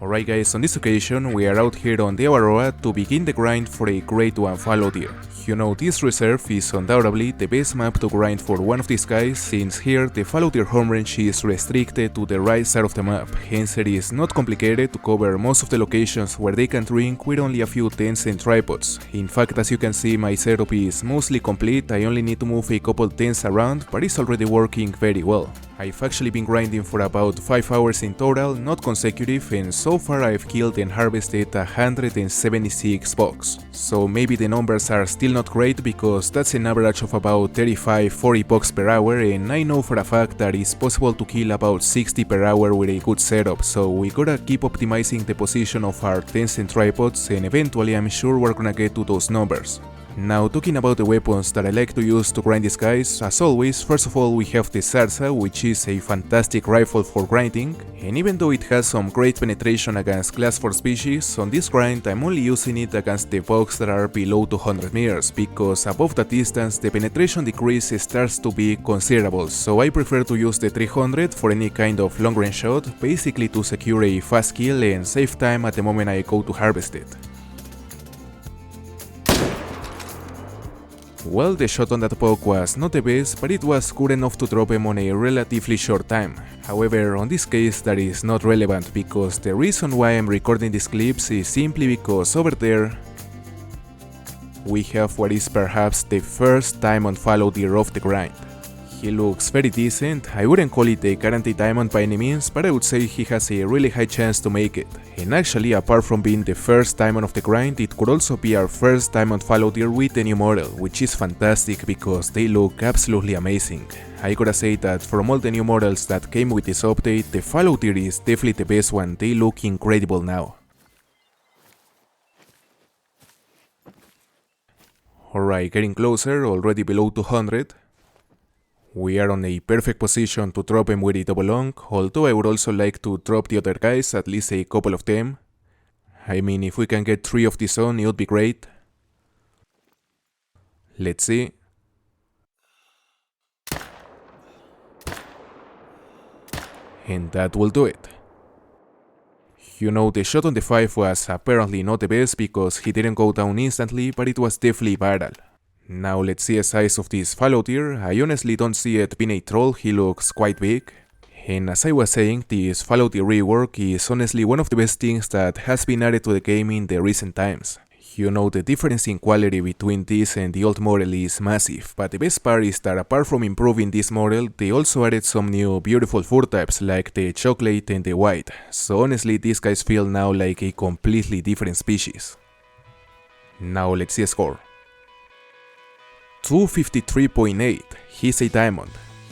Alright guys, on this occasion we are out here on the Aurora to begin the grind for a Grade 1 Fallow Deer. You know, this reserve is undoubtedly the best map to grind for one of these guys, since here the Fallow Deer home range is restricted to the right side of the map, hence it is not complicated to cover most of the locations where they can drink with only a few tents and tripods. In fact, as you can see, my setup is mostly complete. I only need to move a couple tents around, but it's already working very well. I've actually been grinding for about 5 hours in total, not consecutive, and so far I've killed and harvested 176 bucks. So maybe the numbers are still not great because that's an average of about 35-40 bucks per hour, and I know for a fact that it's possible to kill about 60 per hour with a good setup, so we gotta keep optimizing the position of our tents and tripods, and eventually I'm sure we're gonna get to those numbers. Now, talking about the weapons that I like to use to grind these guys, as always, first of all we have the Zarza, which is a fantastic rifle for grinding, and even though it has some great penetration against class 4 species, on this grind I'm only using it against the bugs that are below 200 meters, because above that distance the penetration decrease starts to be considerable, so I prefer to use the 300 for any kind of long range shot, basically to secure a fast kill and save time at the moment I go to harvest it. Well, the shot on that bug was not the best, but it was good enough to drop him on a relatively short time. However, on this case that is not relevant, because the reason why I'm recording these clips is simply because over there we have what is perhaps the first Diamond Fallow Deer of the grind. He looks very decent. I wouldn't call it a guaranteed diamond by any means, but I would say he has a really high chance to make it. And actually, apart from being the first diamond of the grind, it could also be our first Diamond Fallow Deer with a new model, which is fantastic because they look absolutely amazing. I gotta say that from all the new models that came with this update, the Fallow Deer is definitely the best one. They look incredible now. Alright, getting closer, already below 200. We are on a perfect position to drop him with a double long, although I would also like to drop the other guys, at least a couple of them. I mean, if we can get 3 of this on, it would be great. Let's see. And that will do it. You know, the shot on the 5 was apparently not the best because he didn't go down instantly, but it was definitely viral. Now let's see the size of this Fallow Deer. I honestly don't see it being a troll, he looks quite big. And as I was saying, this Fallow Deer rework is honestly one of the best things that has been added to the game in the recent times. You know, the difference in quality between this and the old model is massive, but the best part is that apart from improving this model, they also added some new beautiful fur types like the chocolate and the white. So honestly, these guys feel now like a completely different species. Now let's see a score. 253.8, he's a diamond.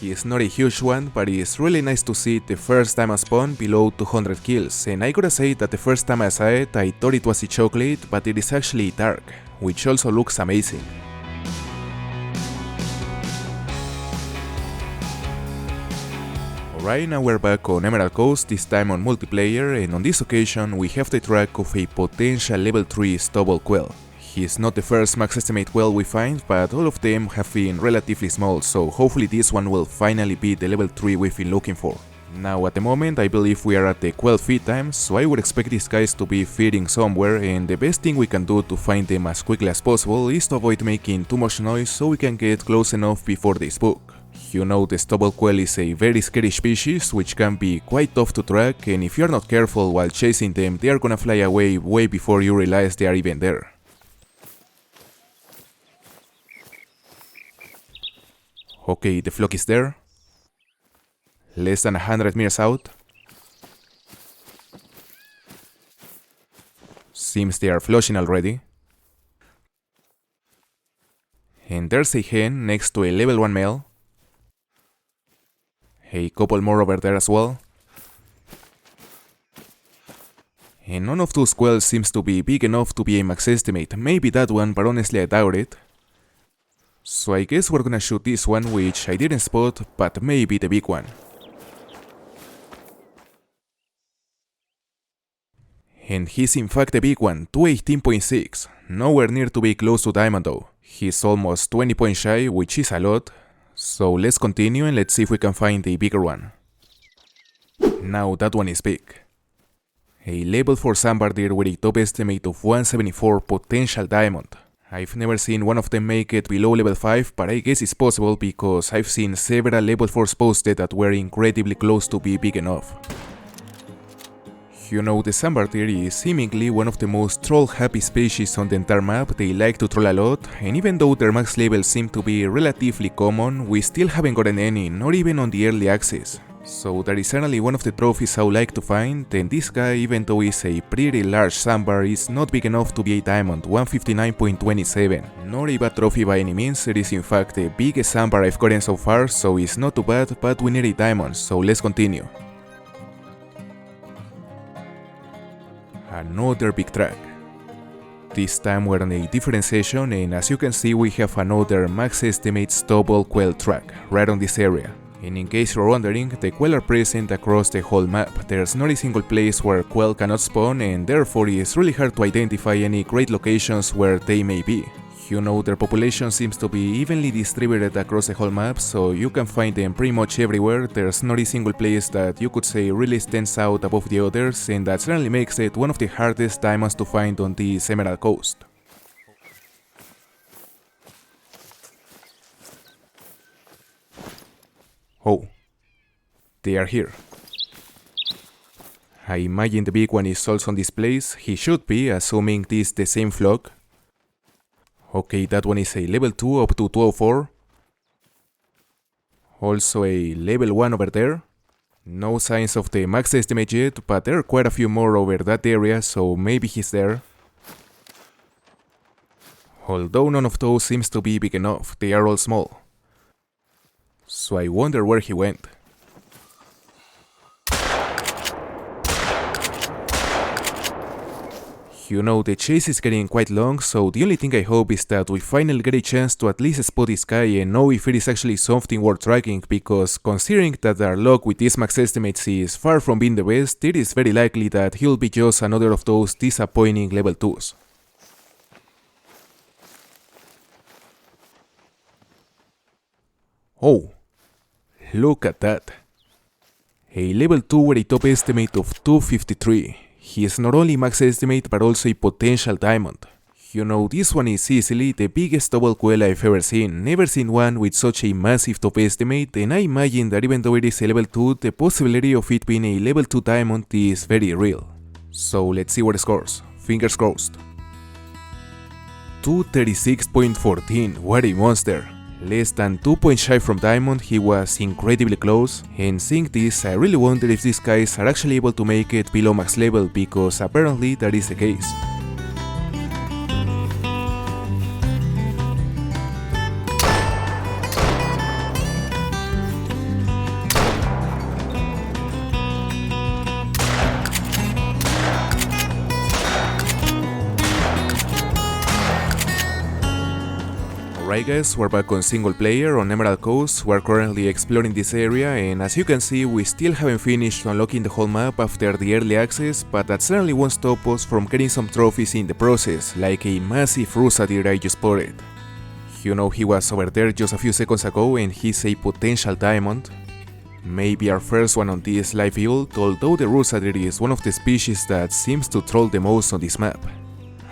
He is not a huge one, but it's really nice to see the first diamond spawn below 200 kills, and I gotta say that the first time I saw it, I thought it was a chocolate, but it is actually dark, which also looks amazing. Alright, now we're back on Emerald Coast, this time on multiplayer, and on this occasion we have the track of a potential level 3 stubble quail. He's not the first max estimate quail we find, but all of them have been relatively small, so hopefully this one will finally be the level 3 we've been looking for. Now at the moment I believe we are at the quail feed time, so I would expect these guys to be feeding somewhere, and the best thing we can do to find them as quickly as possible is to avoid making too much noise so we can get close enough before they spook. You know, the stubble quail is a very scary species which can be quite tough to track, and if you're not careful while chasing them, they are gonna fly away way before you realize they are even there. Okay, the flock is there. Less than 100 meters out. Seems they are flushing already. And there's a hen next to a level 1 male. A couple more over there as well. And none of those quails seems to be big enough to be a max estimate. Maybe that one, but honestly I doubt it. So I guess we're gonna shoot this one, which I didn't spot, but maybe the big one. And he's in fact the big one, 218.6, nowhere near to be close to diamond though. He's almost 20 points shy, which is a lot. So let's continue and let's see if we can find a bigger one. Now that one is big. A level 4 sambar deer with a top estimate of 174 potential diamond. I've never seen one of them make it below level 5, but I guess it's possible because I've seen several level 4s posted that were incredibly close to be big enough. You know, the sambar deer is seemingly one of the most troll-happy species on the entire map. They like to troll a lot, and even though their max levels seem to be relatively common, we still haven't gotten any, not even on the early access. So that is certainly one of the trophies I would like to find, and this guy, even though he's a pretty large sambar, is not big enough to be a diamond, 159.27. Not a bad trophy by any means, it is in fact the biggest sambar I've gotten so far, so it's not too bad, but we need a diamond, so let's continue. Another big track. This time we're on a different session, and as you can see we have another max estimates double quail track, right on this area. And in case you're wondering, the quail are present across the whole map. There's not a single place where quail cannot spawn, and therefore it's really hard to identify any great locations where they may be. You know, their population seems to be evenly distributed across the whole map, so you can find them pretty much everywhere. There's not a single place that you could say really stands out above the others, and that certainly makes it one of the hardest diamonds to find on this Emerald Coast. Oh, they are here. I imagine the big one is also on this place. He should be, assuming this is the same flock. Okay, that one is a level 2 up to 204. Also a level 1 over there. No signs of the max estimate yet, but there are quite a few more over that area, so maybe he's there. Although none of those seems to be big enough, they are all small. So I wonder where he went. You know, the chase is getting quite long, so the only thing I hope is that we finally get a chance to at least spot this guy and know if it is actually something worth tracking, because considering that our luck with these max estimates is far from being the best, it is very likely that he'll be just another of those disappointing level 2s. Oh, look at that. A level 2 with a top estimate of 253. He is not only max estimate but also a potential diamond. You know, this one is easily the biggest double quail I've ever seen. Never seen one with such a massive top estimate, and I imagine that even though it is a level 2, the possibility of it being a level 2 diamond is very real. So let's see what it scores. Fingers crossed. 236.14, what a monster. Less than 2 points shy from diamond, he was incredibly close, and seeing this I really wonder if these guys are actually able to make it below max level, because apparently that is the case. Alright guys, we're back on single player on Emerald Coast. We're currently exploring this area, and as you can see we still haven't finished unlocking the whole map after the early access, but that certainly won't stop us from getting some trophies in the process, like a massive Rusa deer I just spotted. You know, he was over there just a few seconds ago and he's a potential diamond. Maybe our first one on this live build, although the Rusa deer is one of the species that seems to troll the most on this map.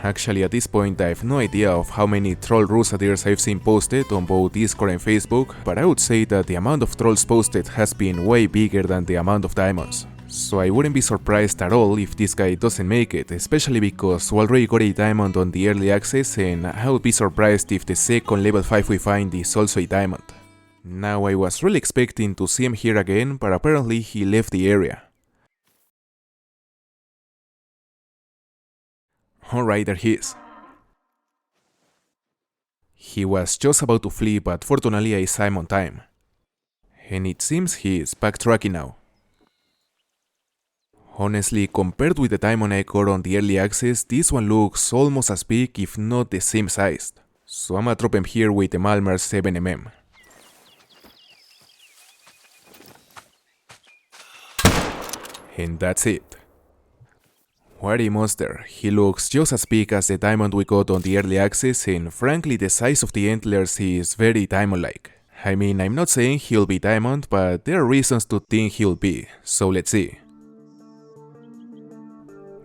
Actually, at this point I have no idea of how many troll Rusa deers I've seen posted on both Discord and Facebook, but I would say that the amount of trolls posted has been way bigger than the amount of diamonds. So I wouldn't be surprised at all if this guy doesn't make it, especially because we already got a diamond on the early access, and I would be surprised if the second level 5 we find is also a diamond. Now, I was really expecting to see him here again, but apparently he left the area. Alright, there he is. He was just about to flee, but fortunately I saw him on time. And it seems he is backtracking now. Honestly, compared with the diamond I got on the early access, this one looks almost as big, if not the same sized. So I'ma drop him here with the Malmer 7mm. And that's it. What a monster. He looks just as big as the diamond we got on the early access, and frankly the size of the antlers is very diamond-like. I mean, I'm not saying he'll be diamond, but there are reasons to think he'll be, so let's see.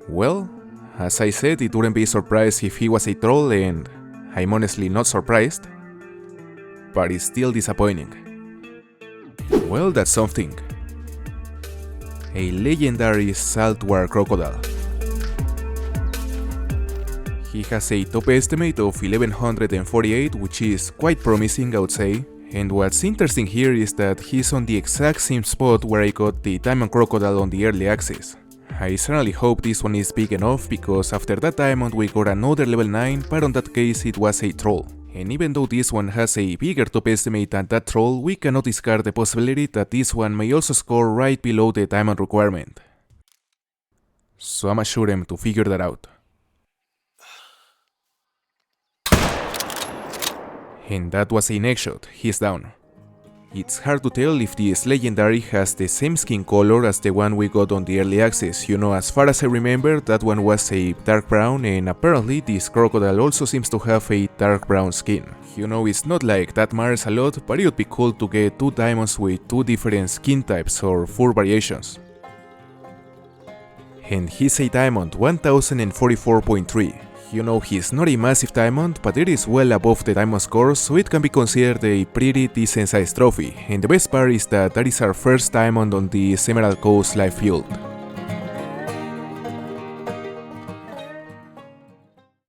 Well, as I said, it wouldn't be surprised if he was a troll, and I'm honestly not surprised, but it's still disappointing. Well, that's something. A legendary saltwater crocodile. He has a top estimate of 1148, which is quite promising, I would say. And what's interesting here is that he's on the exact same spot where I got the Diamond Crocodile on the early access. I certainly hope this one is big enough, because after that diamond we got another level 9, but on that case it was a troll. And even though this one has a bigger top estimate than that troll, we cannot discard the possibility that this one may also score right below the diamond requirement. So I'ma shoot him to figure that out. And that was a neck shot, he's down. It's hard to tell if this legendary has the same skin color as the one we got on the early access. You know, as far as I remember, that one was a dark brown, and apparently this crocodile also seems to have a dark brown skin. You know, it's not like that matters a lot, but it would be cool to get 2 diamonds with 2 different skin types or fur variations. And he's a diamond 1044.3. You know, he's not a massive diamond, but it is well above the diamond score, so it can be considered a pretty decent sized trophy. And the best part is that is our first diamond on the Emerald Coast live field.